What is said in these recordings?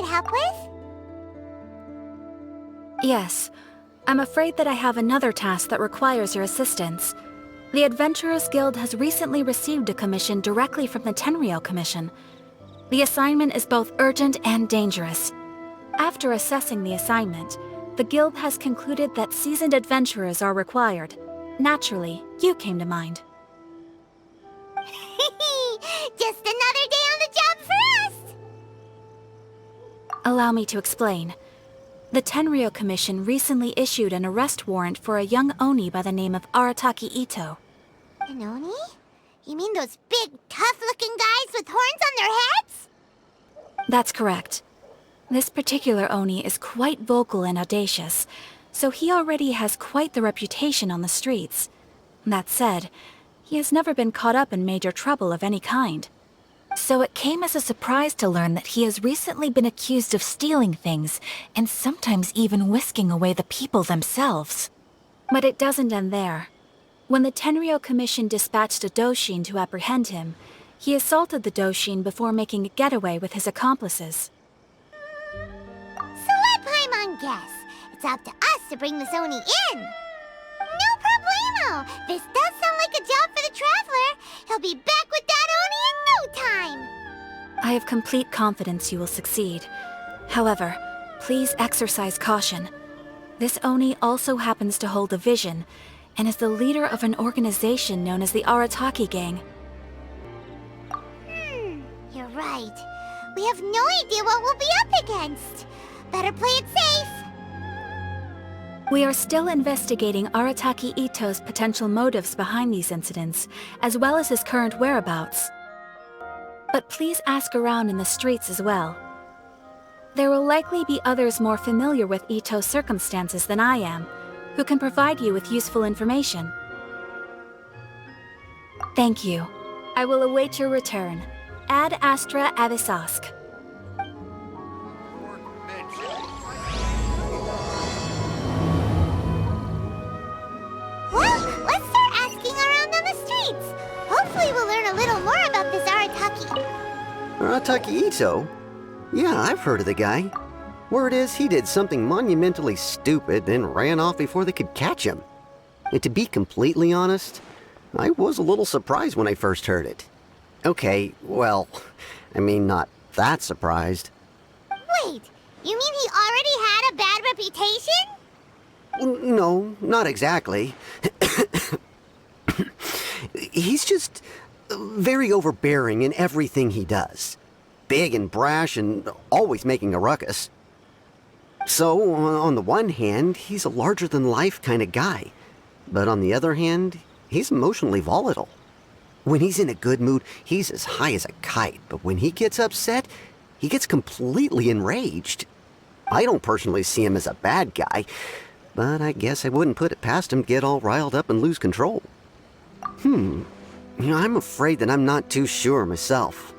help with? Yes. I'm afraid that I have another task that requires your assistance. The Adventurers Guild has recently received a commission directly from the Tenryou Commission. The assignment is both urgent and dangerous. After assessing the assignment, the Guild has concluded that seasoned adventurers are required. Naturally, you came to mind. Just another day on the job for us! Allow me to explain. The Tenryou Commission recently issued an arrest warrant for a young Oni by the name of Arataki Itto. An Oni? You mean those big, tough-looking guys with horns on their heads? That's correct. This particular Oni is quite vocal and audacious, so he already has quite the reputation on the streets. That said, he has never been caught up in major trouble of any kind. So it came as a surprise to learn that he has recently been accused of stealing things, and sometimes even whisking away the people themselves. But it doesn't end there. When the Tenryou Commission dispatched a Doshin to apprehend him, he assaulted the Doshin before making a getaway with his accomplices. So let Paimon guess. It's up to us to bring this Oni in. No problemo! This does sound like a job for the Traveler. He'll be back with that Oni in no time! I have complete confidence you will succeed. However, please exercise caution. This Oni also happens to hold a vision, and is the leader of an organization known as the Arataki Gang. You're right. We have no idea what we'll be up against. Better play it safe. We are still investigating Arataki Itto's potential motives behind these incidents, as well as his current whereabouts. But please ask around in the streets as well. There will likely be others more familiar with Itto's circumstances than I am, who can provide you with useful information. Thank you. I will await your return. Ad Astra Avisask. Well, let's start asking around on the streets. Hopefully we'll learn a little more about this Arataki. Arataki Itto? Yeah, I've heard of the guy. Word is he did something monumentally stupid and ran off before they could catch him. And to be completely honest, I was a little surprised when I first heard it. Okay, well, I mean, not that surprised. Wait, you mean he already had a bad reputation? No, not exactly. He's just very overbearing in everything he does. Big and brash and always making a ruckus. So, on the one hand, he's a larger-than-life kind of guy. But on the other hand, he's emotionally volatile. When he's in a good mood, he's as high as a kite. But when he gets upset, he gets completely enraged. I don't personally see him as a bad guy, but I guess I wouldn't put it past him to get all riled up and lose control. I'm afraid that I'm not too sure myself.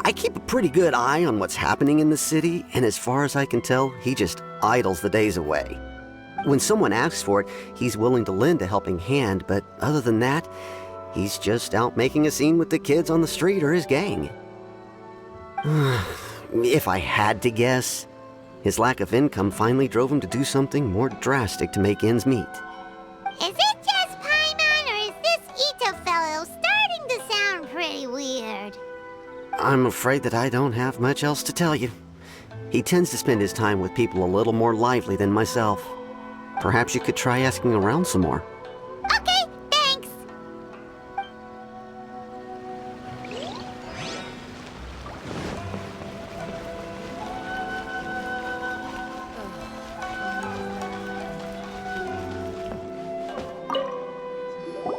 I keep a pretty good eye on what's happening in the city, and as far as I can tell, he just idles the days away. When someone asks for it, he's willing to lend a helping hand, but other than that, he's just out making a scene with the kids on the street or his gang. If I had to guess, his lack of income finally drove him to do something more drastic to make ends meet. Is it just Paimon, or is this Itto fellow starting to sound pretty weird? I'm afraid that I don't have much else to tell you. He tends to spend his time with people a little more lively than myself. Perhaps you could try asking around some more. Okay, thanks.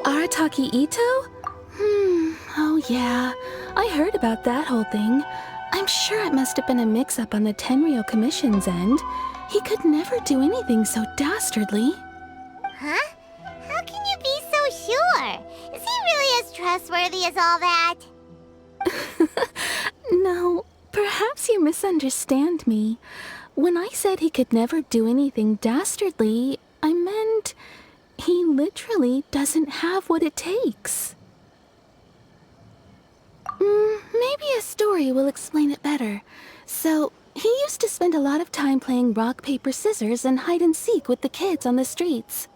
Arataki Itto? Oh yeah, I heard about that whole thing. I'm sure it must have been a mix-up on the Tenryou Commission's end. He could never do anything so dastardly. Huh? How can you be so sure? Is he really as trustworthy as all that? No, perhaps you misunderstand me. When I said he could never do anything dastardly, I meant he literally doesn't have what it takes. Maybe a story will explain it better. So, he used to spend a lot of time playing rock, paper, scissors and hide and seek with the kids on the streets.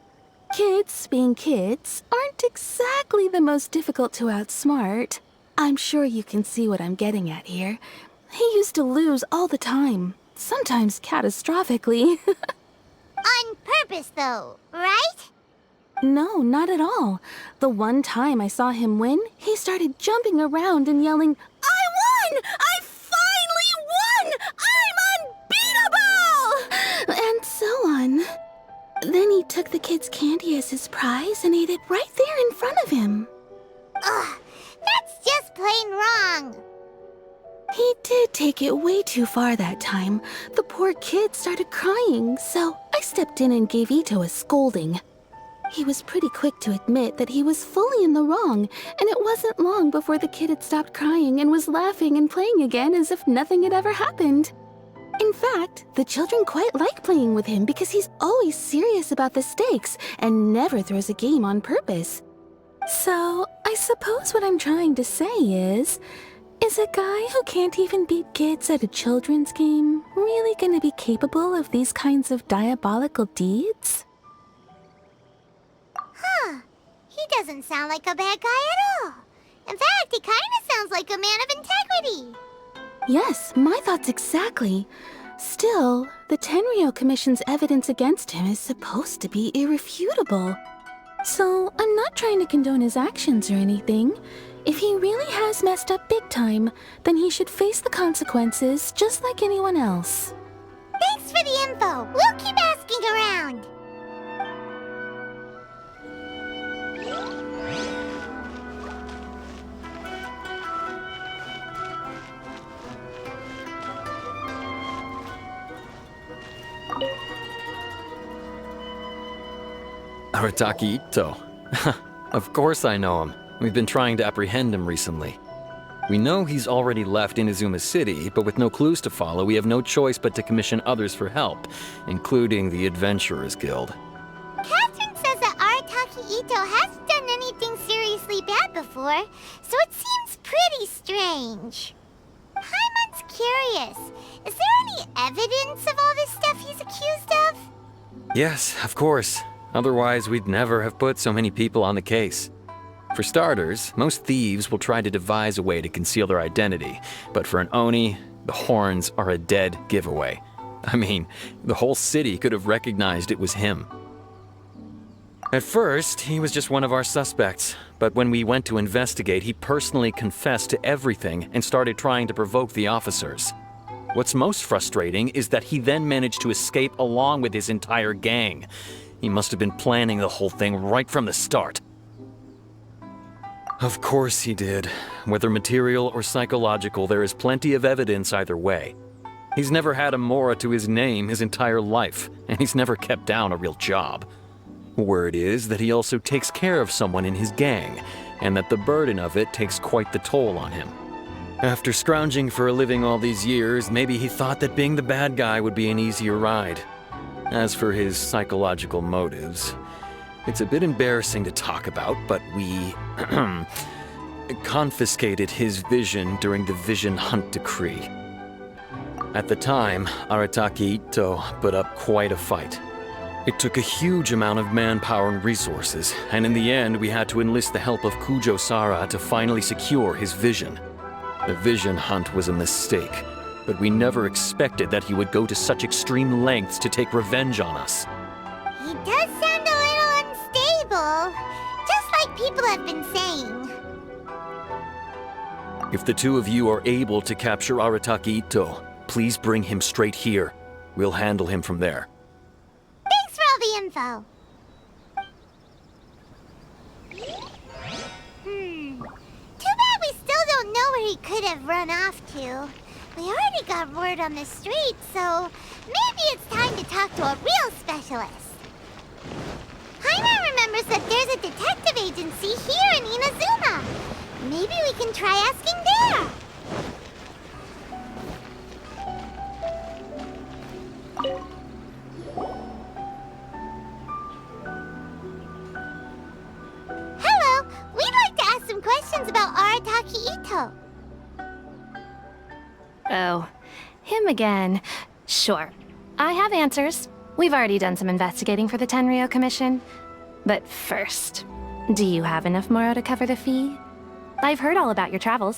Kids, being kids, aren't exactly the most difficult to outsmart. I'm sure you can see what I'm getting at here. He used to lose all the time, sometimes catastrophically. On purpose, though, right? No, not at all. The one time I saw him win, he started jumping around and yelling, "I won! I finally won! I'm unbeatable!" And so on. Then he took the kid's candy as his prize and ate it right there in front of him. Ugh, that's just plain wrong. He did take it way too far that time. The poor kid started crying, so I stepped in and gave Itto a scolding. He was pretty quick to admit that he was fully in the wrong, and it wasn't long before the kid had stopped crying and was laughing and playing again as if nothing had ever happened. In fact, the children quite like playing with him because he's always serious about the stakes and never throws a game on purpose. So, I suppose what I'm trying to say is a guy who can't even beat kids at a children's game really gonna be capable of these kinds of diabolical deeds? Huh. He doesn't sound like a bad guy at all. In fact, he kind of sounds like a man of integrity. Yes, my thoughts exactly. Still, the Tenryou Commission's evidence against him is supposed to be irrefutable. So, I'm not trying to condone his actions or anything. If he really has messed up big time, then he should face the consequences just like anyone else. Thanks for the info. We'll keep asking around. Arataki Itto. Of course I know him. We've been trying to apprehend him recently. We know he's already left Inazuma City, but with no clues to follow, we have no choice but to commission others for help, including the Adventurers Guild. Catherine says that Arataki Itto hasn't done anything seriously bad before, so it seems pretty strange. Paimon's curious. Is there any evidence of all this stuff he's accused of? Yes, of course. Otherwise, we'd never have put so many people on the case. For starters, most thieves will try to devise a way to conceal their identity, but for an Oni, the horns are a dead giveaway. I mean, the whole city could have recognized it was him. At first, he was just one of our suspects, but when we went to investigate, he personally confessed to everything and started trying to provoke the officers. What's most frustrating is that he then managed to escape along with his entire gang. He must have been planning the whole thing right from the start. Of course he did. Whether material or psychological, there is plenty of evidence either way. He's never had a Mora to his name his entire life, and he's never kept down a real job. Word is that he also takes care of someone in his gang, and that the burden of it takes quite the toll on him. After scrounging for a living all these years, maybe he thought that being the bad guy would be an easier ride. As for his psychological motives, it's a bit embarrassing to talk about, but we confiscated his vision during the Vision Hunt Decree. At the time, Arataki Itto put up quite a fight. It took a huge amount of manpower and resources, and in the end we had to enlist the help of Kujo Sara to finally secure his vision. The Vision Hunt was a mistake, but we never expected that he would go to such extreme lengths to take revenge on us. He does sound a little unstable, just like people have been saying. If the two of you are able to capture Arataki Itto, please bring him straight here. We'll handle him from there. Thanks for all the info. Too bad we still don't know where he could have run off to. We already got word on the street, so maybe it's time to talk to a real specialist. Paimon remembers that there's a detective agency here in Inazuma. Maybe we can try asking there. Hello, we'd like to ask some questions about Arataki Itto. Oh, him again. Sure. I have answers. We've already done some investigating for the Tenryou Commission. But first, do you have enough Moro to cover the fee? I've heard all about your travels.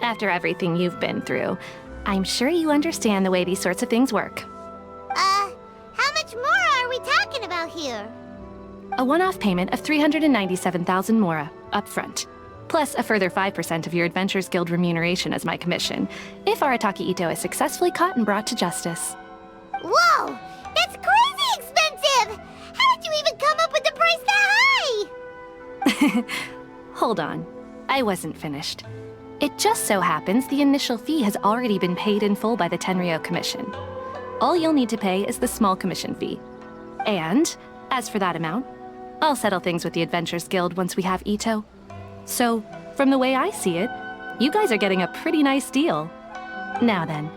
After everything you've been through, I'm sure you understand the way these sorts of things work. How much more are we talking about here? A one-off payment of 397,000 Mora, up front. Plus a further 5% of your Adventures Guild remuneration as my commission, if Arataki Itto is successfully caught and brought to justice. Whoa! That's crazy expensive! How did you even come up with the price that high? Hold on. I wasn't finished. It just so happens the initial fee has already been paid in full by the Tenryou Commission. All you'll need to pay is the small commission fee. And, as for that amount, I'll settle things with the Adventures Guild once we have Itto. So, from the way I see it, you guys are getting a pretty nice deal. Now then,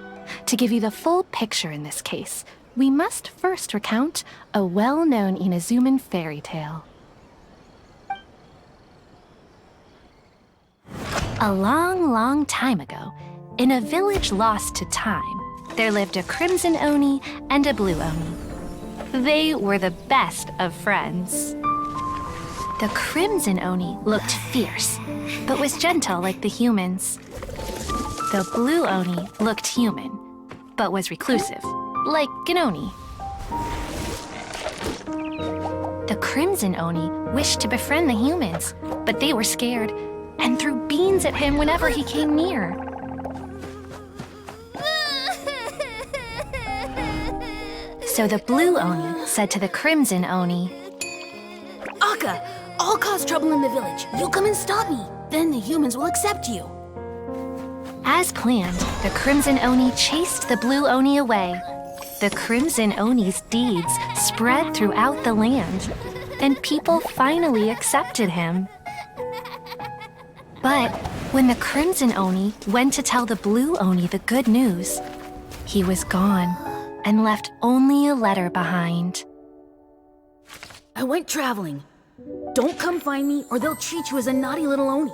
to give you the full picture in this case, we must first recount a well-known Inazuman fairy tale. A long, long time ago, in a village lost to time, there lived a crimson Oni and a blue Oni. They were the best of friends. The crimson Oni looked fierce, but was gentle like the humans. The blue Oni looked human, but was reclusive, like an Oni. The crimson Oni wished to befriend the humans, but they were scared and threw beans at him whenever he came near. So the blue Oni said to the crimson Oni, Akka, I'll cause trouble in the village. You'll come and stop me. Then the humans will accept you. As planned, the crimson Oni chased the blue Oni away. The crimson Oni's deeds spread throughout the land, and people finally accepted him. But when the crimson Oni went to tell the blue Oni the good news, he was gone and left only a letter behind. I went traveling. Don't come find me or they'll treat you as a naughty little Oni.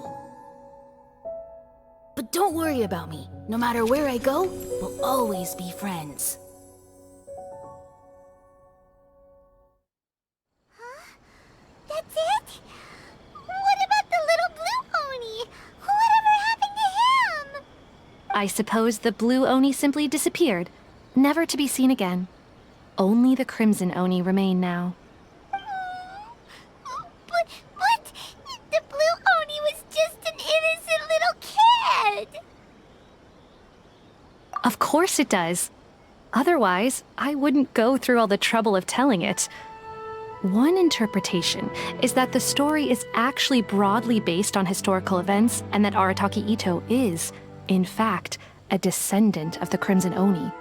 But don't worry about me. No matter where I go, we'll always be friends. That's it? What about the little blue Oni? Whatever happened to him? I suppose the blue Oni simply disappeared, never to be seen again. Only the crimson Oni remain now. But the blue Oni was just an innocent little kid. Of course it does. Otherwise, I wouldn't go through all the trouble of telling it. One interpretation is that the story is actually broadly based on historical events and that Arataki Itto is, in fact, a descendant of the Crimson Oni.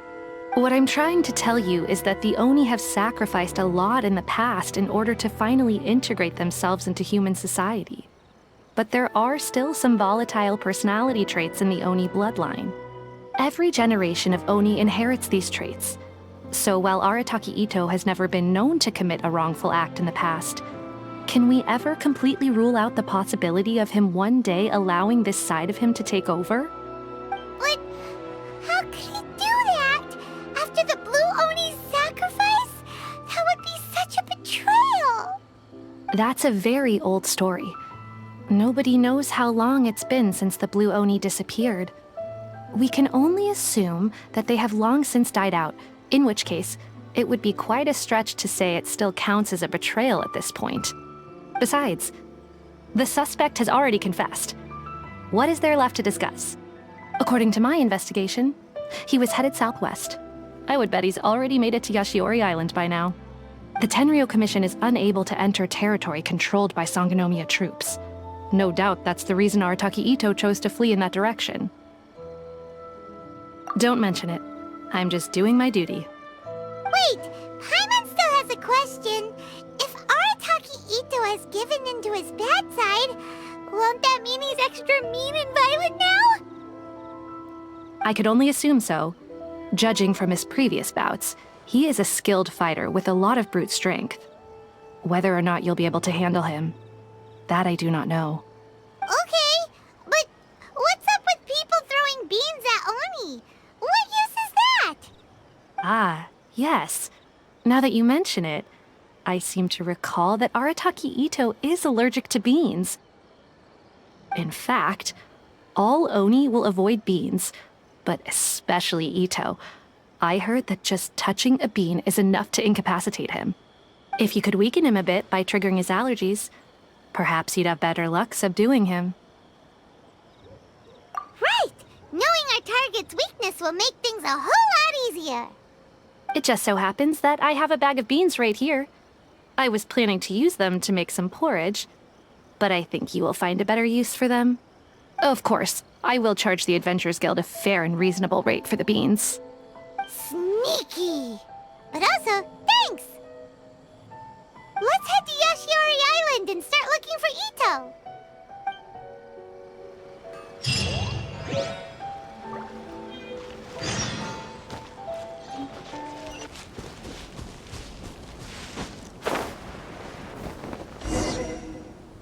What I'm trying to tell you is that the Oni have sacrificed a lot in the past in order to finally integrate themselves into human society. But there are still some volatile personality traits in the Oni bloodline. Every generation of Oni inherits these traits. So while Arataki Itto has never been known to commit a wrongful act in the past, can we ever completely rule out the possibility of him one day allowing this side of him to take over? But how could he do that? After the blue Oni's sacrifice? That would be such a betrayal. That's a very old story. Nobody knows how long it's been since the blue Oni disappeared. We can only assume that they have long since died out, in which case, it would be quite a stretch to say it still counts as a betrayal at this point. Besides, the suspect has already confessed. What is there left to discuss? According to my investigation, he was headed southwest. I would bet he's already made it to Yashiori Island by now. The Tenryou Commission is unable to enter territory controlled by Sangonomiya troops. No doubt that's the reason Arataki Itto chose to flee in that direction. Don't mention it. I'm just doing my duty. Wait, Paimon still has a question. If Arataki Itto has given in to his bad side, won't that mean he's extra mean and violent now? I could only assume so. Judging from his previous bouts, he is a skilled fighter with a lot of brute strength. Whether or not you'll be able to handle him, that I do not know. Okay, but what's up with people throwing beans at Oni? Ah, yes. Now that you mention it, I seem to recall that Arataki Itto is allergic to beans. In fact, all Oni will avoid beans, but especially Itto. I heard that just touching a bean is enough to incapacitate him. If you could weaken him a bit by triggering his allergies, perhaps you'd have better luck subduing him. Right! Knowing our target's weakness will make things a whole lot easier. It just so happens that I have a bag of beans right here. I was planning to use them to make some porridge, but I think you will find a better use for them. Of course, I will charge the Adventurers Guild a fair and reasonable rate for the beans. Sneaky! But also, thanks! Let's head to Yashiori Island and start looking for Itto.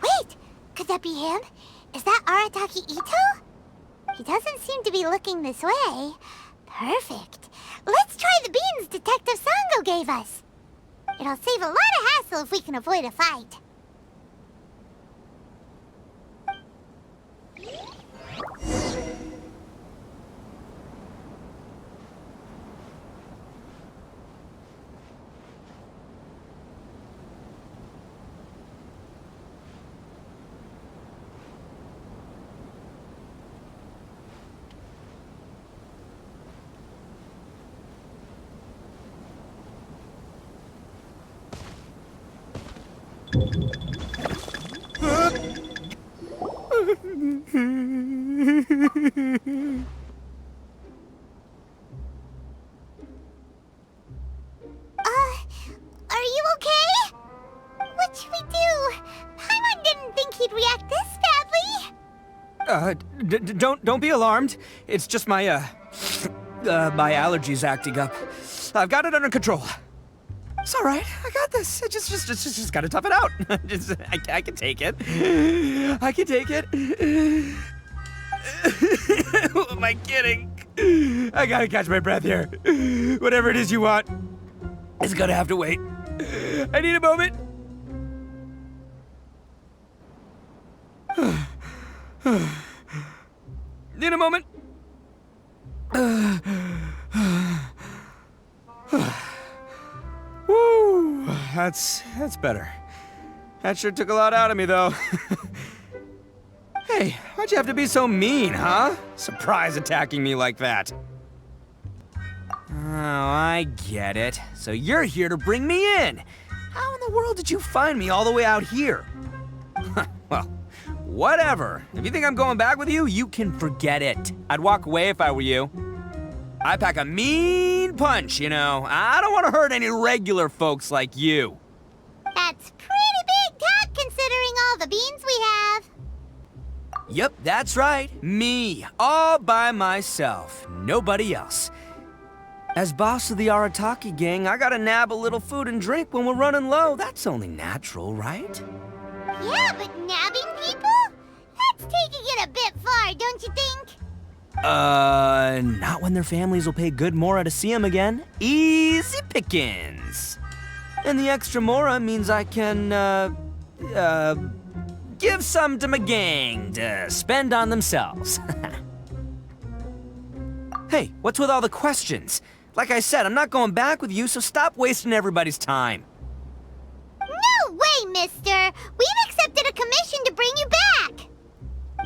Wait! Could that be him? Is that Arataki Itto? He doesn't seem to be looking this way. Perfect. Let's try the beans Detective Sango gave us. It'll save a lot of hassle if we can avoid a fight. Are you okay? What should we do? Paimon didn't think he'd react this badly. Don't be alarmed. It's just my, my allergies acting up. I've got it under control. It's all right. I got this. I just gotta tough it out. I can take it. I can take it. Who am I kidding? I gotta catch my breath here. Whatever it is you want, it's gonna have to wait. I need a moment. Need a moment. Woo, that's better. That sure took a lot out of me, though. Hey, why'd you have to be so mean, huh? Surprise attacking me like that. Oh, I get it. So you're here to bring me in. How in the world did you find me all the way out here? Well, whatever. If you think I'm going back with you, you can forget it. I'd walk away if I were you. I pack a mean punch, you know. I don't want to hurt any regular folks like you. That's pretty big talk considering all the beans we have. Yep, that's right. Me, all by myself. Nobody else. As boss of the Arataki gang, I gotta nab a little food and drink when we're running low. That's only natural, right? Yeah, but nabbing people? That's taking it a bit far, don't you think? Not when their families will pay good mora to see them again. Easy pickings. And the extra mora means I can, give some to my gang to spend on themselves. Hey, what's with all the questions? Like I said, I'm not going back with you, so stop wasting everybody's time. No way, mister! We've accepted a commission to bring you back!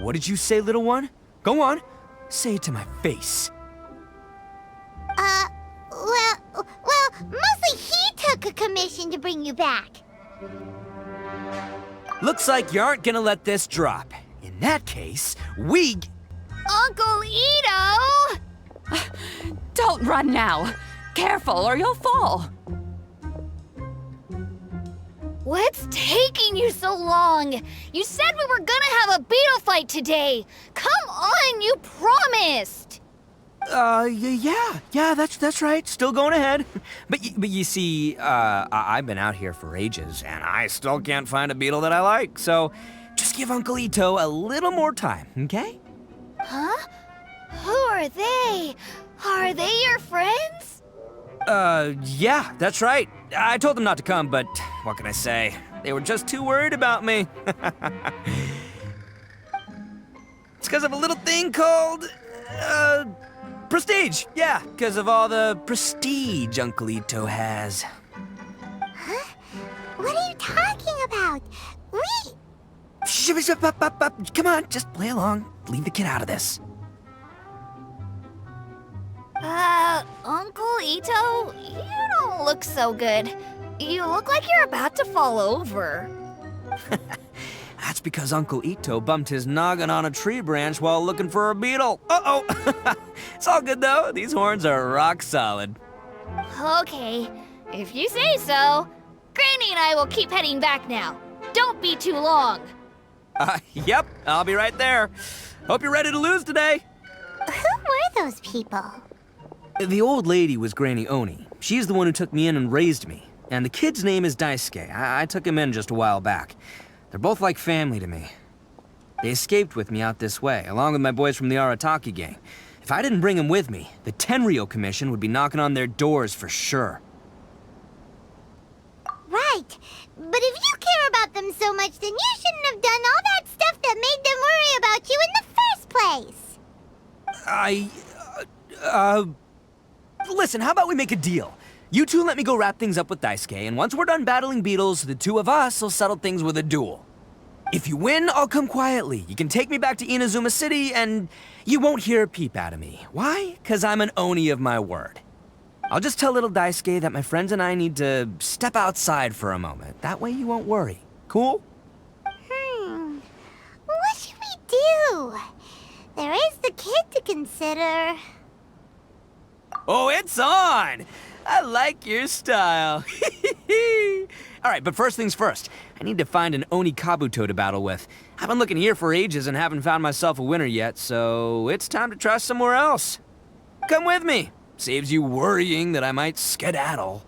What did you say, little one? Go on. Say it to my face. Well, mostly he took a commission to bring you back. Looks like you aren't gonna let this drop. In that case, we... Uncle Itto! Don't run now. Careful or you'll fall. What's taking you so long? You said we were gonna have a beetle fight today. Come on, you promised. Yeah, that's right. Still going ahead. But you see, I've been out here for ages, and I still can't find a beetle that I like. So, just give Uncle Itto a little more time, okay? Huh? Who are they? Are they your friends? Yeah, that's right. I told them not to come, but what can I say? They were just too worried about me. It's because of a little thing called, prestige. Yeah, because of all the prestige Uncle Itto has. Huh? What are you talking about? Come on, just play along. Leave the kid out of this. Uncle Itto, you don't look so good. You look like you're about to fall over. That's because Uncle Itto bumped his noggin on a tree branch while looking for a beetle. Uh-oh! It's all good, though. These horns are rock solid. Okay, if you say so. Granny and I will keep heading back now. Don't be too long. Yep, I'll be right there. Hope you're ready to lose today. Who were those people? The old lady was Granny Oni. She's the one who took me in and raised me. And the kid's name is Daisuke. I took him in just a while back. They're both like family to me. They escaped with me out this way, along with my boys from the Arataki gang. If I didn't bring them with me, the Tenryou Commission would be knocking on their doors for sure. Right. But if you care about them so much, then you shouldn't have done all that stuff that made them worry about you in the first place. Listen, how about we make a deal? You two let me go wrap things up with Daisuke, and once we're done battling beetles, the two of us will settle things with a duel. If you win, I'll come quietly. You can take me back to Inazuma City, and you won't hear a peep out of me. Why? 'Cause I'm an Oni of my word. I'll just tell little Daisuke that my friends and I need to step outside for a moment. That way you won't worry. Cool? What should we do? There is the kid to consider. Oh, it's on! I like your style. All right, but first things first. I need to find an Oni Kabuto to battle with. I've been looking here for ages and haven't found myself a winner yet, so it's time to try somewhere else. Come with me. Saves you worrying that I might skedaddle.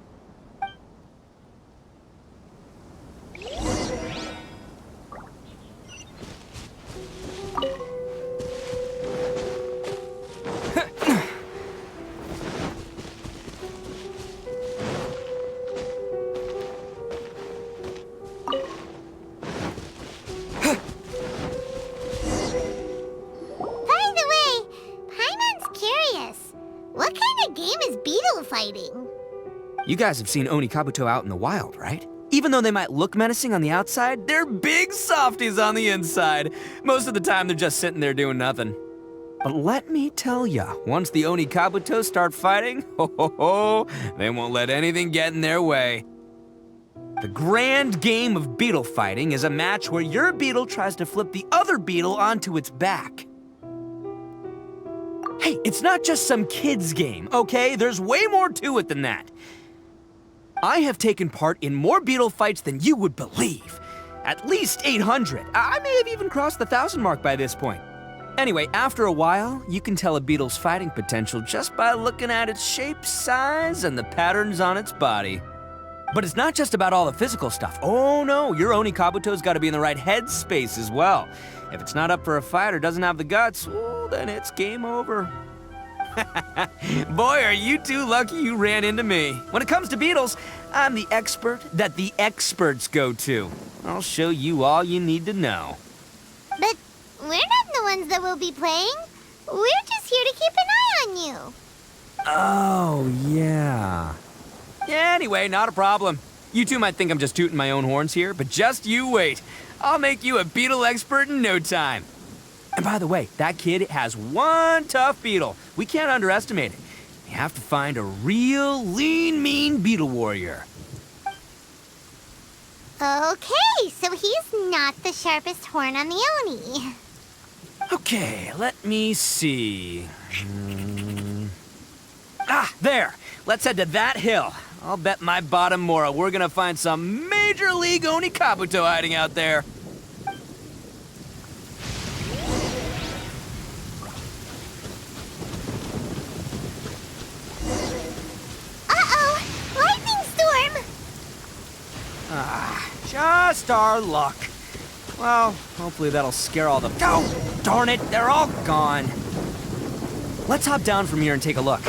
What kind of game is beetle fighting? You guys have seen Oni Kabuto out in the wild, right? Even though they might look menacing on the outside, they're big softies on the inside. Most of the time, they're just sitting there doing nothing. But let me tell ya, once the Oni Kabuto start fighting, they won't let anything get in their way. The grand game of beetle fighting is a match where your beetle tries to flip the other beetle onto its back. Hey, it's not just some kid's game, okay? There's way more to it than that. I have taken part in more beetle fights than you would believe. At least 800. I may have even crossed the 1,000 mark by this point. Anyway, after a while, you can tell a beetle's fighting potential just by looking at its shape, size, and the patterns on its body. But it's not just about all the physical stuff. Oh no, your Oni Kabuto's got to be in the right headspace as well. If it's not up for a fight or doesn't have the guts, well, then it's game over. Boy, are you two lucky you ran into me. When it comes to beetles, I'm the expert that the experts go to. I'll show you all you need to know. But we're not the ones that will be playing. We're just here to keep an eye on you. Oh, yeah. Anyway, not a problem. You two might think I'm just tooting my own horns here, but just you wait. I'll make you a beetle expert in no time. And by the way, that kid has one tough beetle. We can't underestimate it. You have to find a real lean, mean beetle warrior. Okay, so he's not the sharpest horn on the Oni. Okay, let me see. Ah, there. Let's head to that hill. I'll bet my bottom moral we're gonna find some major league Oni Kabuto hiding out there. Uh-oh! Lightning storm! Ah, just our luck. Well, hopefully that'll scare all the... Oh, darn it, they're all gone. Let's hop down from here and take a look.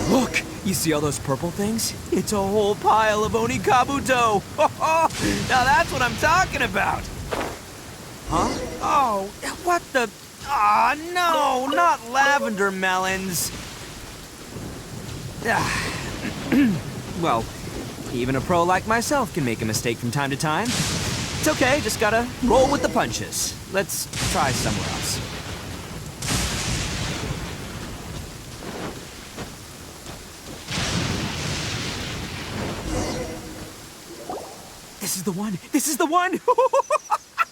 Look, You see all those purple things? It's a whole pile of Oni Kabuto! Now that's what I'm talking about! Huh? Oh, what the... Ah, no, not lavender melons! Well, even a pro like myself can make a mistake from time to time. It's okay, just gotta roll with the punches. Let's try somewhere else. This is the one! This is the one!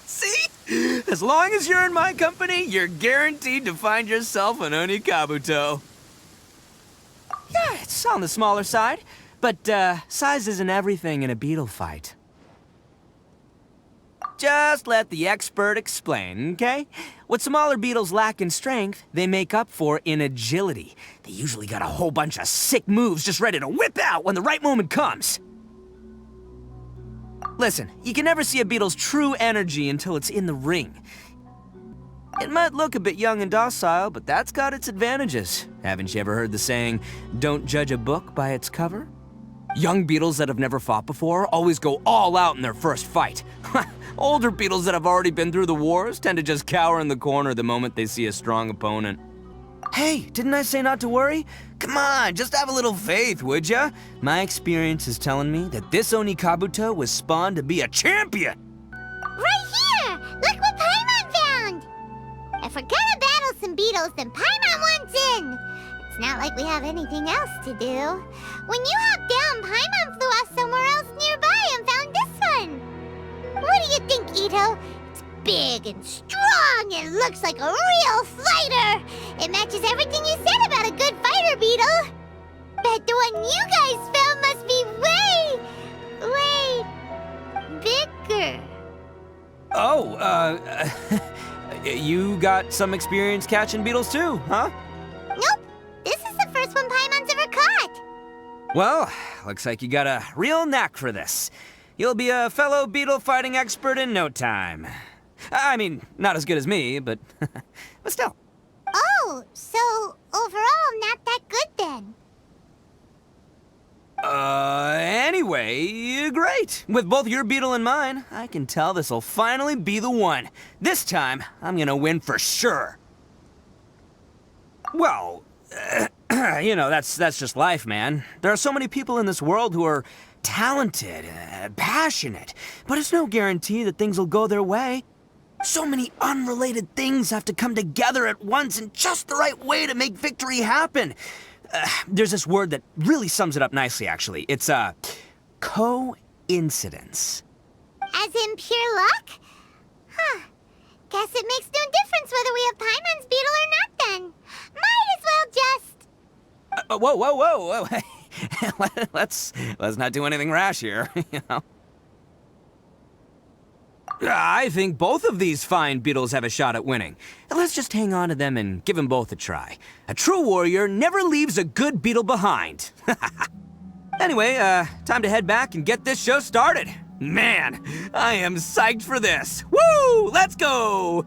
See? As long as you're in my company, you're guaranteed to find yourself an Oni Kabuto. Yeah, it's on the smaller side, but size isn't everything in a beetle fight. Just let the expert explain, okay? What smaller beetles lack in strength, they make up for in agility. They usually got a whole bunch of sick moves just ready to whip out when the right moment comes. Listen, you can never see a beetle's true energy until it's in the ring. It might look a bit young and docile, but that's got its advantages. Haven't you ever heard the saying, don't judge a book by its cover? Young beetles that have never fought before always go all out in their first fight. Older beetles that have already been through the wars tend to just cower in the corner the moment they see a strong opponent. Hey, didn't I say not to worry? Come on, just have a little faith, would ya? My experience is telling me that this Oni Kabuto was spawned to be a champion! Right here! Look what Paimon found! If we're gonna battle some beetles, then Paimon wants in! It's not like we have anything else to do. When you hopped down, Paimon flew off somewhere else nearby and found this one! What do you think, Itto? It's big and strong and looks like a real fighter! It matches everything you said about a good fighter beetle! Bet the one you guys found must be way bigger. Oh, you got some experience catching beetles too, huh? Nope, this is the first one Paimon's ever caught. Well, looks like you got a real knack for this. You'll be a fellow beetle fighting expert in no time. I mean, not as good as me, but still. Oh, so overall not that good then. Anyway, great. With both your beetle and mine, I can tell this'll finally be the one. This time, I'm gonna win for sure. Well, you know, that's just life, man. There are so many people in this world who are talented, passionate, but it's no guarantee that things will go their way. So many unrelated things have to come together at once in just the right way to make victory happen. There's this word that really sums it up nicely, actually. It's, coincidence. As in pure luck? Huh. Guess it makes no difference whether we have Paimon's beetle or not then. Might as well just... Whoa. Let's not do anything rash here, you know. I think both of these fine beetles have a shot at winning. Let's just hang on to them and give them both a try. A true warrior never leaves a good beetle behind. Anyway, time to head back and get this show started. Man, I am psyched for this. Woo! Let's go!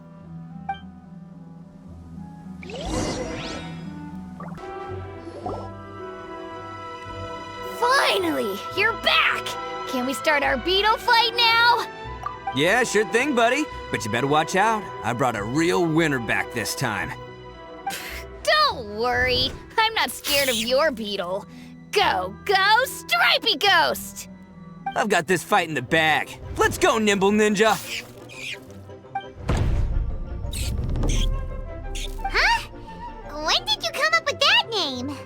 Finally, you're back! Can we start our beetle fight now? Yeah, sure thing, buddy. But you better watch out. I brought a real winner back this time. Don't worry, I'm not scared of your beetle. Go, Stripey Ghost! I've got this fight in the bag. Let's go, Nimble Ninja! Huh? When did you come up with that name?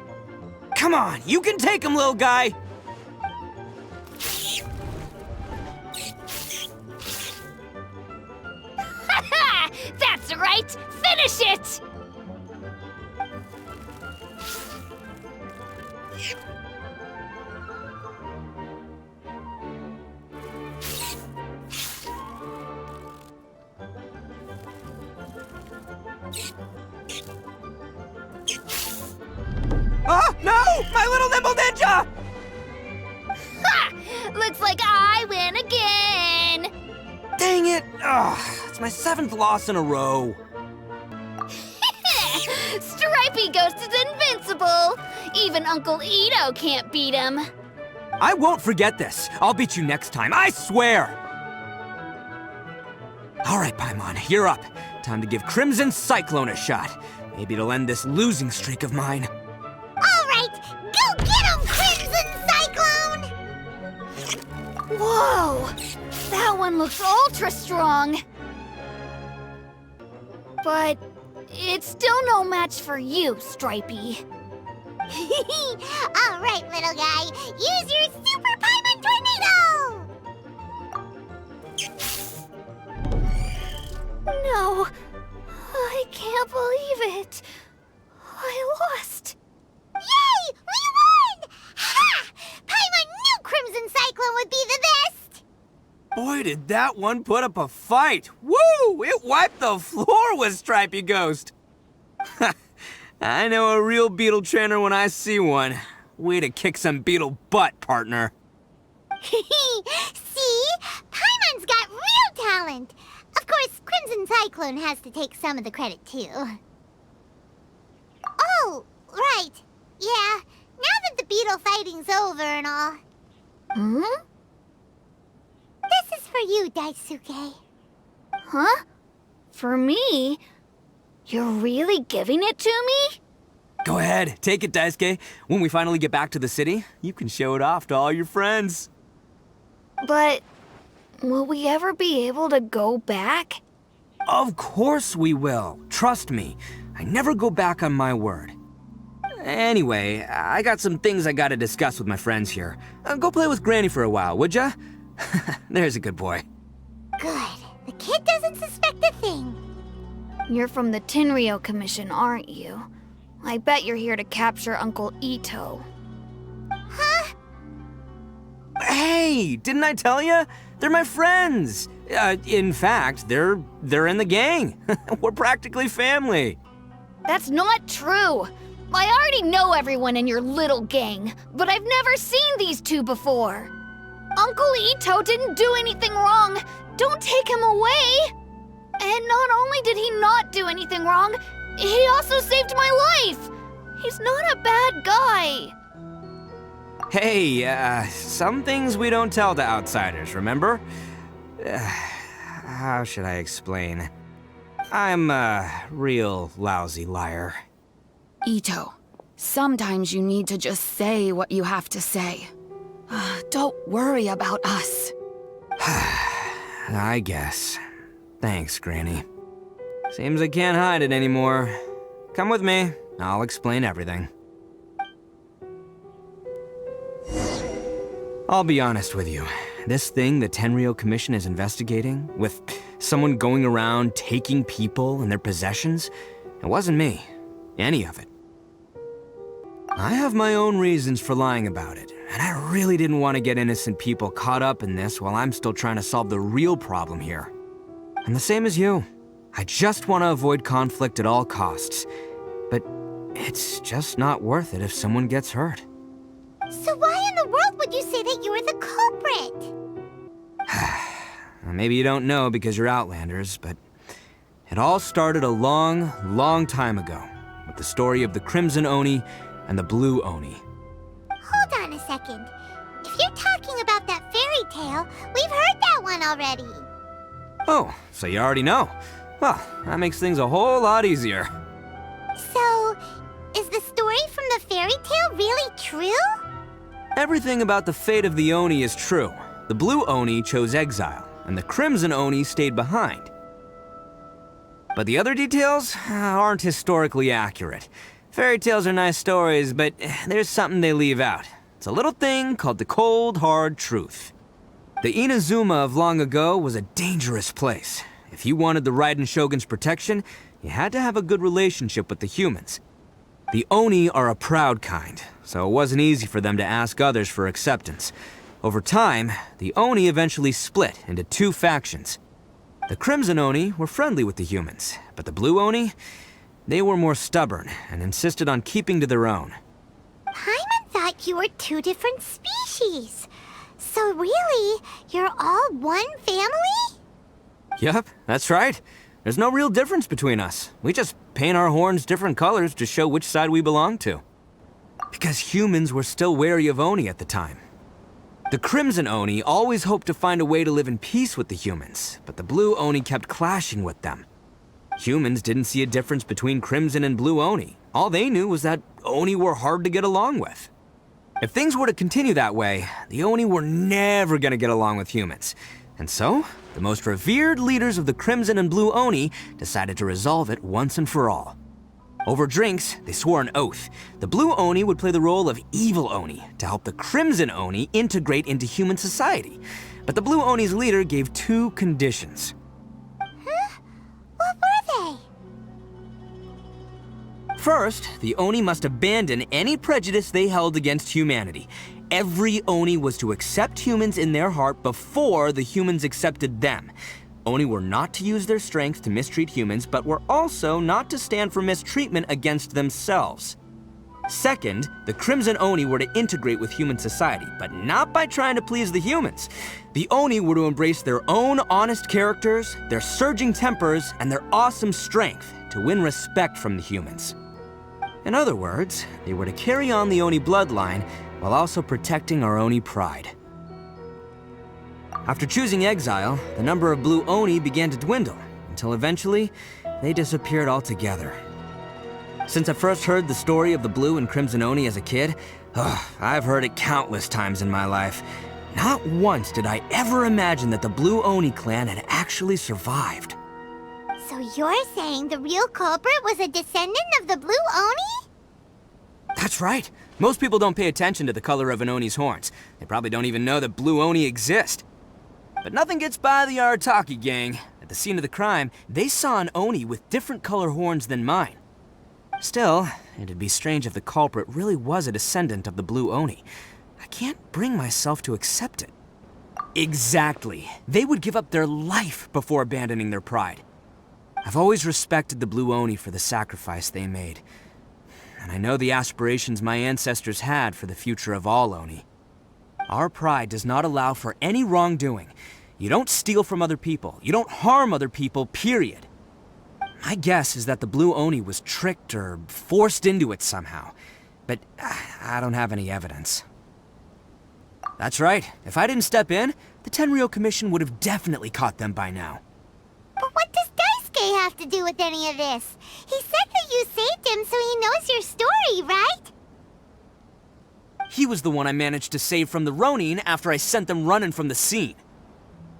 Come on, you can take him, little guy! That's right! Finish it! Oh, no! My little Nimble Ninja! Ha! Looks like I win again! Dang it! It's my 7th loss in a row. Stripey Ghost is invincible! impossible! Even Uncle Itto can't beat him. I won't forget this. I'll beat you next time, I swear! Alright, Paimon, you're up. Time to give Crimson Cyclone a shot. Maybe it'll end this losing streak of mine. Alright, go get him, Crimson Cyclone! Whoa! That one looks ultra strong. But it's still no match for you, Stripey. Alright, little guy, use your Super Paimon Tornado! No, I can't believe it. I lost. Yay! We won! Ha! Paimon knew Crimson Cyclone would be the best! Boy, did that one put up a fight! Woo! It wiped the floor with Stripey Ghost! I know a real beetle trainer when I see one. Way to kick some beetle butt, partner. See? Paimon's got real talent! Of course, Crimson Cyclone has to take some of the credit, too. Oh, right. Yeah, now that the beetle fighting's over and all. Hmm? This is for you, Daisuke. Huh? For me? You're really giving it to me? Go ahead, take it, Daisuke. When we finally get back to the city, you can show it off to all your friends. But will we ever be able to go back? Of course we will. Trust me. I never go back on my word. Anyway, I got some things I gotta discuss with my friends here. Go play with Granny for a while, would ya? There's a good boy. Good. The kid doesn't suspect a thing. You're from the Tenryou Commission, aren't you? I bet you're here to capture Uncle Itto. Huh? Hey, didn't I tell ya? They're my friends. In fact, they're in the gang. We're practically family. That's not true. I already know everyone in your little gang, but I've never seen these two before. Uncle Itto didn't do anything wrong. Don't take him away. And not only did he not do anything wrong, he also saved my life. He's not a bad guy. Hey, some things we don't tell to outsiders, remember? How should I explain? I'm a real lousy liar. Itto, sometimes you need to just say what you have to say. Don't worry about us. I guess. Thanks, Granny. Seems I can't hide it anymore. Come with me. I'll explain everything. I'll be honest with you. This thing the Tenryou Commission is investigating, with someone going around taking people and their possessions, it wasn't me. Any of it. I have my own reasons for lying about it, and I really didn't want to get innocent people caught up in this while I'm still trying to solve the real problem here. I'm the same as you. I just want to avoid conflict at all costs. But it's just not worth it if someone gets hurt. So why in the world would you say that you were the culprit? Maybe you don't know because you're Outlanders, but it all started a long, long time ago with the story of the Crimson Oni and the Blue Oni. Hold on a second. If you're talking about that fairy tale, we've heard that one already. Oh, so you already know. Well, that makes things a whole lot easier. So, is the story from the fairy tale really true? Everything about the fate of the Oni is true. The Blue Oni chose exile, and the Crimson Oni stayed behind. But the other details aren't historically accurate. Fairy tales are nice stories, but there's something they leave out. It's a little thing called the cold, hard truth. The Inazuma of long ago was a dangerous place. If you wanted the Raiden Shogun's protection, you had to have a good relationship with the humans. The Oni are a proud kind, so it wasn't easy for them to ask others for acceptance. Over time, the Oni eventually split into two factions. The Crimson Oni were friendly with the humans, but the Blue Oni, they were more stubborn and insisted on keeping to their own. Paimon thought you were two different species. So really, you're all one family? Yup, that's right. There's no real difference between us. We just paint our horns different colors to show which side we belong to. Because humans were still wary of Oni at the time. The Crimson Oni always hoped to find a way to live in peace with the humans, but the Blue Oni kept clashing with them. Humans didn't see a difference between Crimson and Blue Oni. All they knew was that Oni were hard to get along with. If things were to continue that way, the Oni were never gonna get along with humans. And so, the most revered leaders of the Crimson and Blue Oni decided to resolve it once and for all. Over drinks, they swore an oath. The Blue Oni would play the role of evil Oni to help the Crimson Oni integrate into human society. But the Blue Oni's leader gave 2 conditions. Huh? What were they? First, the Oni must abandon any prejudice they held against humanity. Every Oni was to accept humans in their heart before the humans accepted them. Oni were not to use their strength to mistreat humans, but were also not to stand for mistreatment against themselves. Second, the Crimson Oni were to integrate with human society, but not by trying to please the humans. The Oni were to embrace their own honest characters, their surging tempers, and their awesome strength to win respect from the humans. In other words, they were to carry on the Oni bloodline while also protecting our Oni pride. After choosing exile, the number of Blue Oni began to dwindle, until eventually, they disappeared altogether. Since I first heard the story of the Blue and Crimson Oni as a kid, I've heard it countless times in my life. Not once did I ever imagine that the Blue Oni clan had actually survived. So you're saying the real culprit was a descendant of the Blue Oni? That's right. Most people don't pay attention to the color of an Oni's horns. They probably don't even know that Blue Oni exist. But nothing gets by the Arataki gang. At the scene of the crime, they saw an Oni with different color horns than mine. Still, it'd be strange if the culprit really was a descendant of the Blue Oni. I can't bring myself to accept it. Exactly. They would give up their life before abandoning their pride. I've always respected the Blue Oni for the sacrifice they made. And I know the aspirations my ancestors had for the future of all Oni. Our pride does not allow for any wrongdoing. You don't steal from other people. You don't harm other people, period. My guess is that the Blue Oni was tricked or forced into it somehow. But I don't have any evidence. That's right. If I didn't step in, the Tenryou Commission would have definitely caught them by now. But what does Daisuke have to do with any of this? He said that you saved him so he knows your story, right? He was the one I managed to save from the Ronin after I sent them running from the scene.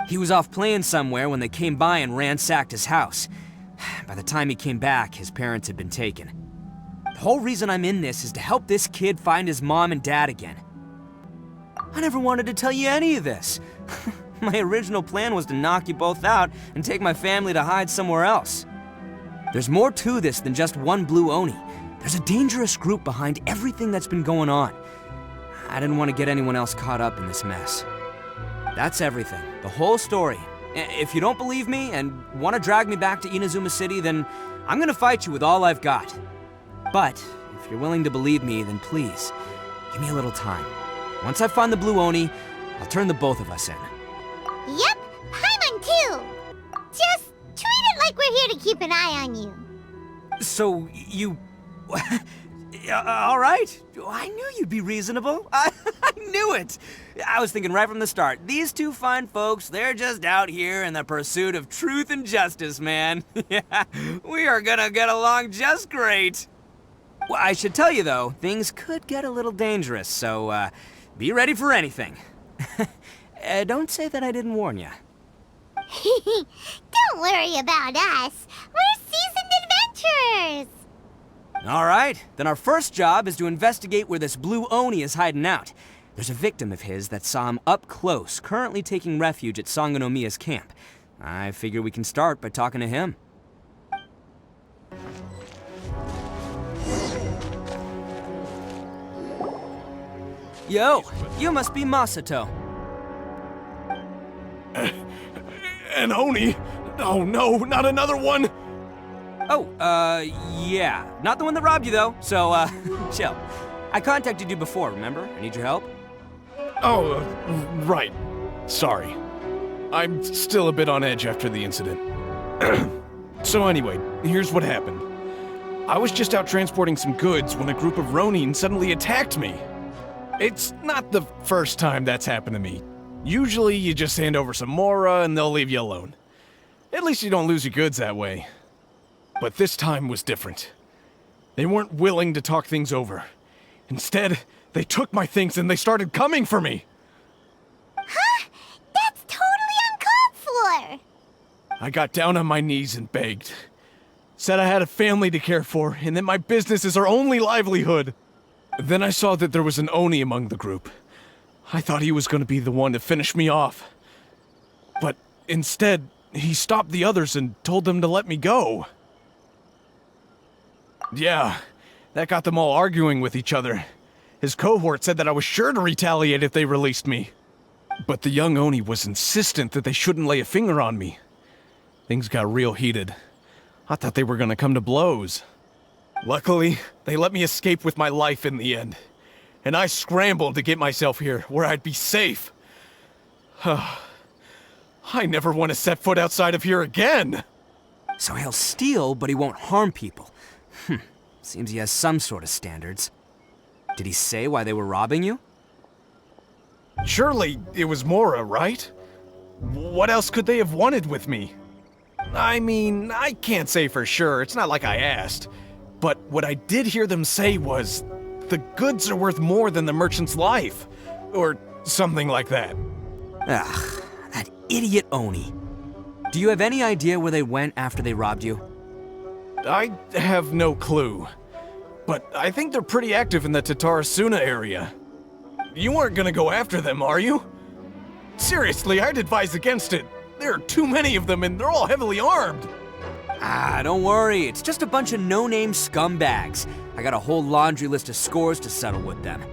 He was off playing somewhere when they came by and ransacked his house. By the time he came back, his parents had been taken. The whole reason I'm in this is to help this kid find his mom and dad again. I never wanted to tell you any of this. My original plan was to knock you both out and take my family to hide somewhere else. There's more to this than just one Blue Oni. There's a dangerous group behind everything that's been going on. I didn't want to get anyone else caught up in this mess. That's everything, the whole story. If you don't believe me and want to drag me back to Inazuma City, then I'm gonna fight you with all I've got. But if you're willing to believe me, then please, give me a little time. Once I find the Blue Oni, I'll turn the both of us in. Yep, Paimon too. Just treat it like we're here to keep an eye on you. So, you... all right. I knew you'd be reasonable. I knew it. I was thinking right from the start, these two fine folks, they're just out here in the pursuit of truth and justice, man. Yeah, we are gonna get along just great. Well, I should tell you, though, things could get a little dangerous, so be ready for anything. Don't say that I didn't warn you. Don't worry about us. We're seasoned adventurers. All right, then our first job is to investigate where this Blue Oni is hiding out. There's a victim of his that saw him up close, currently taking refuge at Sangonomiya's camp. I figure we can start by talking to him. Yo, you must be Masato. An Oni? Oh no, not another one! Oh, yeah. Not the one that robbed you, though, so, chill. I contacted you before, remember? I need your help. Oh, right. Sorry. I'm still a bit on edge after the incident. So anyway, here's what happened. I was just out transporting some goods when a group of Ronin suddenly attacked me. It's not the first time that's happened to me. Usually you just hand over some Mora and they'll leave you alone. At least you don't lose your goods that way. But this time was different. They weren't willing to talk things over. Instead, they took my things and they started coming for me. Huh? That's totally uncalled for! I got down on my knees and begged. Said I had a family to care for and that my business is our only livelihood. Then I saw that there was an Oni among the group. I thought he was going to be the one to finish me off. But instead, he stopped the others and told them to let me go. Yeah, that got them all arguing with each other. His cohort said that I was sure to retaliate if they released me. But the young Oni was insistent that they shouldn't lay a finger on me. Things got real heated. I thought they were gonna come to blows. Luckily, they let me escape with my life in the end. And I scrambled to get myself here, where I'd be safe. I never want to set foot outside of here again! So he'll steal, but he won't harm people. Seems he has some sort of standards. Did he say why they were robbing you? Surely it was Mora, right? What else could they have wanted with me? I mean, I can't say for sure, it's not like I asked. But what I did hear them say was, the goods are worth more than the merchant's life. Or something like that. Ugh, that idiot Oni. Do you have any idea where they went after they robbed you? I have no clue. But I think they're pretty active in the Tatarasuna area. You aren't gonna go after them, are you? Seriously, I'd advise against it. There are too many of them and they're all heavily armed. Ah, don't worry. It's just a bunch of no-name scumbags. I got a whole laundry list of scores to settle with them.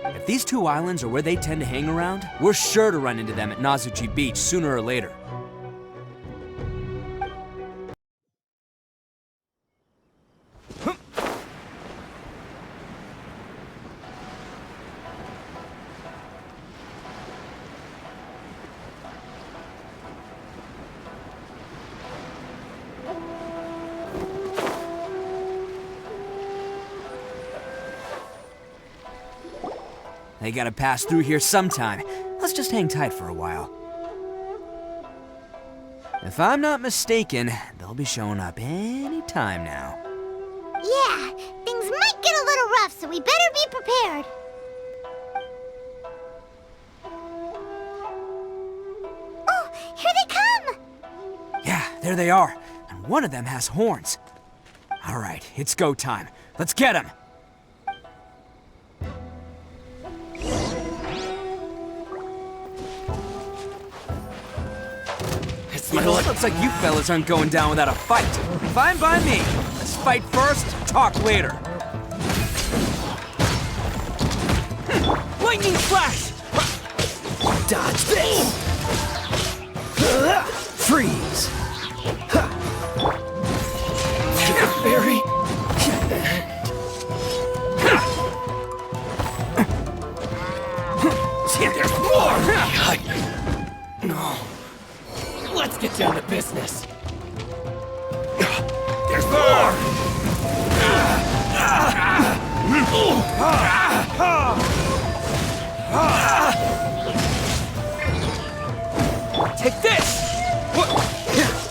If these two islands are where they tend to hang around, we're sure to run into them at Nazuchi Beach sooner or later. They gotta pass through here sometime. Let's just hang tight for a while. If I'm not mistaken, they'll be showing up any time now. Yeah, things might get a little rough, so we better be prepared. Oh, here they come! Yeah, there they are. And one of them has horns. All right, it's go time. Let's get him! Looks like you fellas aren't going down without a fight. Fine by me. Let's fight first, talk later. Lightning flash! Dodge this! Freeze! Fairy? There's more! No. Let's get down to business. There's more! Take this!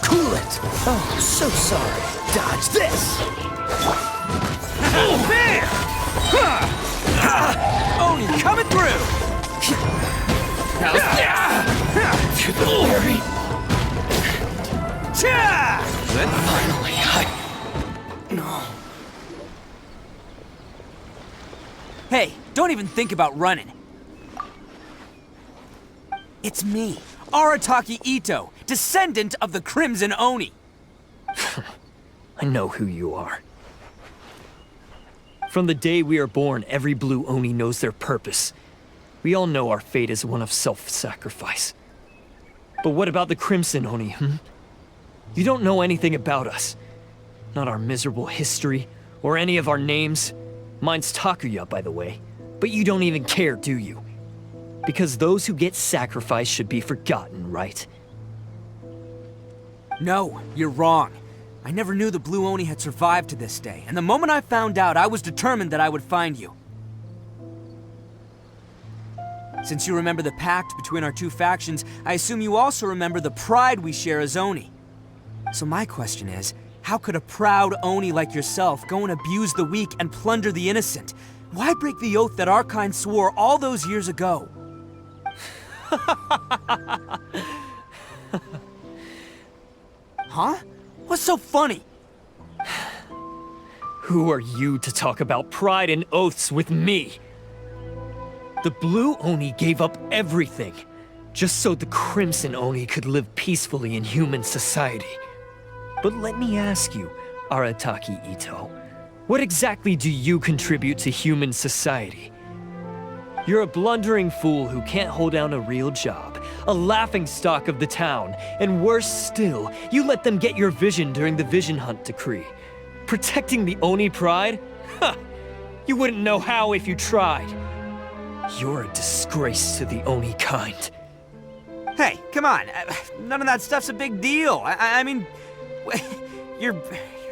Cool it! Oh, so sorry. Dodge this! There! Oni coming through! How's this? To the fairy! Finally, No. Hey, don't even think about running. It's me, Arataki Itto, descendant of the Crimson Oni. I know who you are. From the day we are born, every blue Oni knows their purpose. We all know our fate is one of self-sacrifice. But what about the Crimson Oni, You don't know anything about us. Not our miserable history, or any of our names. Mine's Takuya, by the way. But you don't even care, do you? Because those who get sacrificed should be forgotten, right? No, you're wrong. I never knew the Blue Oni had survived to this day, and the moment I found out, I was determined that I would find you. Since you remember the pact between our two factions, I assume you also remember the pride we share as Oni. So my question is, how could a proud Oni like yourself go and abuse the weak and plunder the innocent? Why break the oath that our kind swore all those years ago? Huh? What's so funny? Who are you to talk about pride and oaths with me? The Blue Oni gave up everything, just so the Crimson Oni could live peacefully in human society. But let me ask you, Arataki Itto, what exactly do you contribute to human society? You're a blundering fool who can't hold down a real job, a laughingstock of the town, and worse still, you let them get your vision during the Vision Hunt decree. Protecting the Oni pride? Ha! You wouldn't know how if you tried. You're a disgrace to the Oni kind. Hey, come on. None of that stuff's a big deal. I mean, you're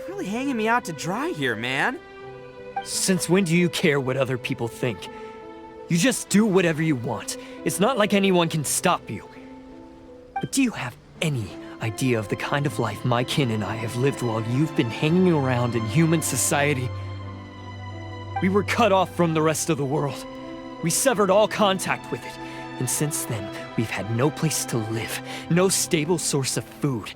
really hanging me out to dry here, man. Since when do you care what other people think? You just do whatever you want. It's not like anyone can stop you. But do you have any idea of the kind of life my kin and I have lived while you've been hanging around in human society? We were cut off from the rest of the world. We severed all contact with it. And since then, we've had no place to live, no stable source of food,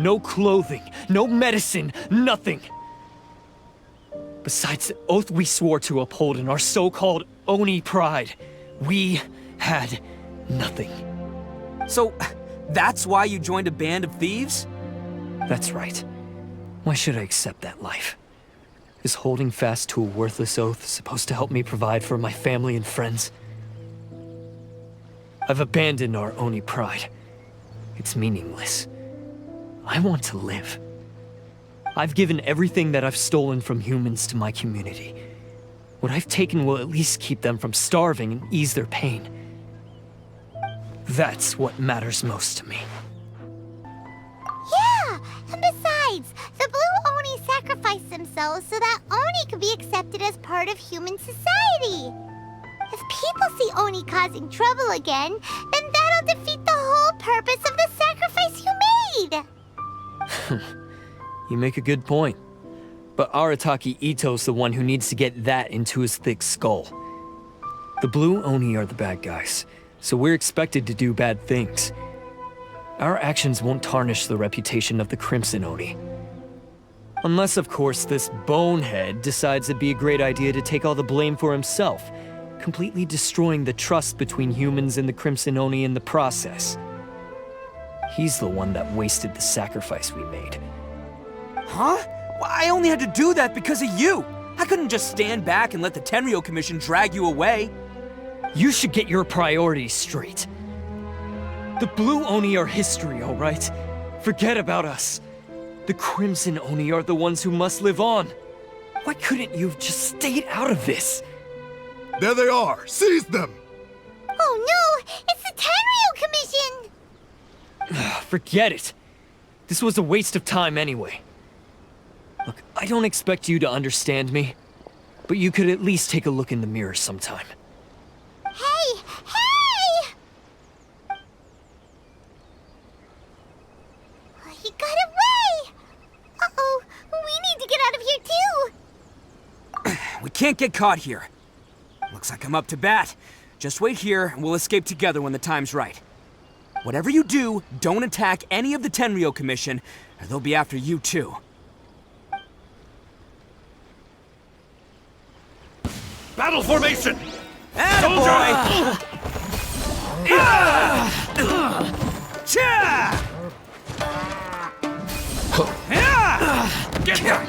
no clothing, no medicine, nothing. Besides the oath we swore to uphold in our so-called Oni pride, we had nothing. So, that's why you joined a band of thieves? That's right. Why should I accept that life? Is holding fast to a worthless oath supposed to help me provide for my family and friends? I've abandoned our Oni pride. It's meaningless. I want to live. I've given everything that I've stolen from humans to my community. What I've taken will at least keep them from starving and ease their pain. That's what matters most to me. Yeah, and besides, the Blue Oni sacrificed themselves so that Oni could be accepted as part of human society. If people see Oni causing trouble again, then that'll defeat the whole purpose of the sacrifice you made. You make a good point. But Arataki Itto's the one who needs to get that into his thick skull. The Blue Oni are the bad guys, so we're expected to do bad things. Our actions won't tarnish the reputation of the Crimson Oni. Unless, of course, this bonehead decides it'd be a great idea to take all the blame for himself, completely destroying the trust between humans and the Crimson Oni in the process. He's the one that wasted the sacrifice we made. Huh? Well, I only had to do that because of you. I couldn't just stand back and let the Tenryo Commission drag you away. You should get your priorities straight. The Blue Oni are history, all right? Forget about us. The Crimson Oni are the ones who must live on. Why couldn't you have just stayed out of this? There they are! Seize them! Oh no! It's the Tenryo Commission! Forget it. This was a waste of time anyway. Look, I don't expect you to understand me, but you could at least take a look in the mirror sometime. Hey! Hey! He got away! Uh-oh, we need to get out of here too! We can't get caught here. Looks like I'm up to bat. Just wait here, and we'll escape together when the time's right. Whatever you do, don't attack any of the Tenryo Commission, or they'll be after you too. Battle formation! Attaboy! Get here!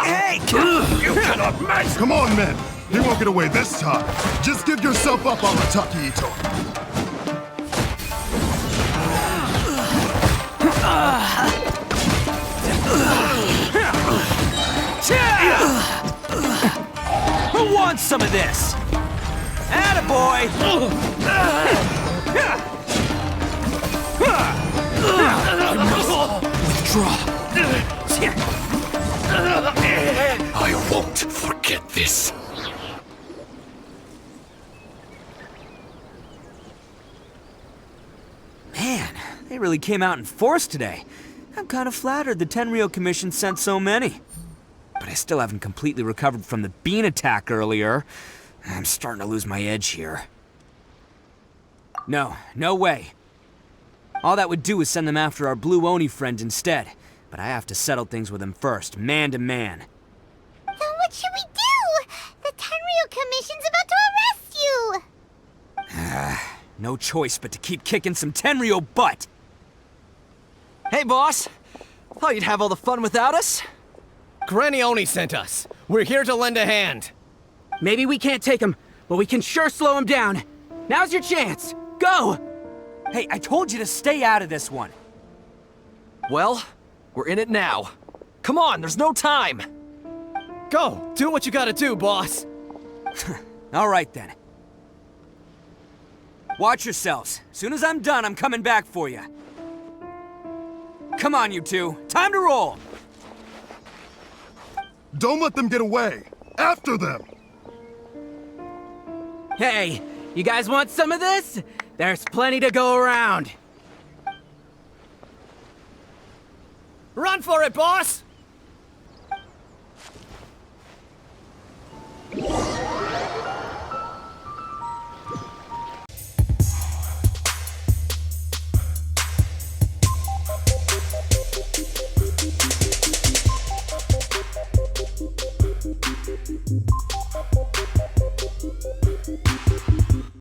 Hey! You cannot match! Come on, men! He won't get away this time! Just give yourself up, Arataki Itto! Who wants some of this? Attaboy! Withdraw. I won't forget this. Man, they really came out in force today. I'm kind of flattered the Tenryou Commission sent so many. But I still haven't completely recovered from the bean attack earlier. I'm starting to lose my edge here. No way. All that would do is send them after our blue Oni friend instead. But I have to settle things with him first, man to man. Then what should we do? The Tenryou Commission's about to arrest you! No choice but to keep kicking some Tenryou butt! Hey, boss! Thought you'd have all the fun without us? Granny Oni sent us. We're here to lend a hand. Maybe we can't take him, but we can sure slow him down. Now's your chance! Go! Hey, I told you to stay out of this one. Well, we're in it now. Come on, there's no time! Go! Do what you gotta do, boss! All right, then. Watch yourselves. Soon as I'm done, I'm coming back for you. Come on, you two. Time to roll! Don't let them get away! After them! Hey, you guys want some of this? There's plenty to go around. Run for it, boss!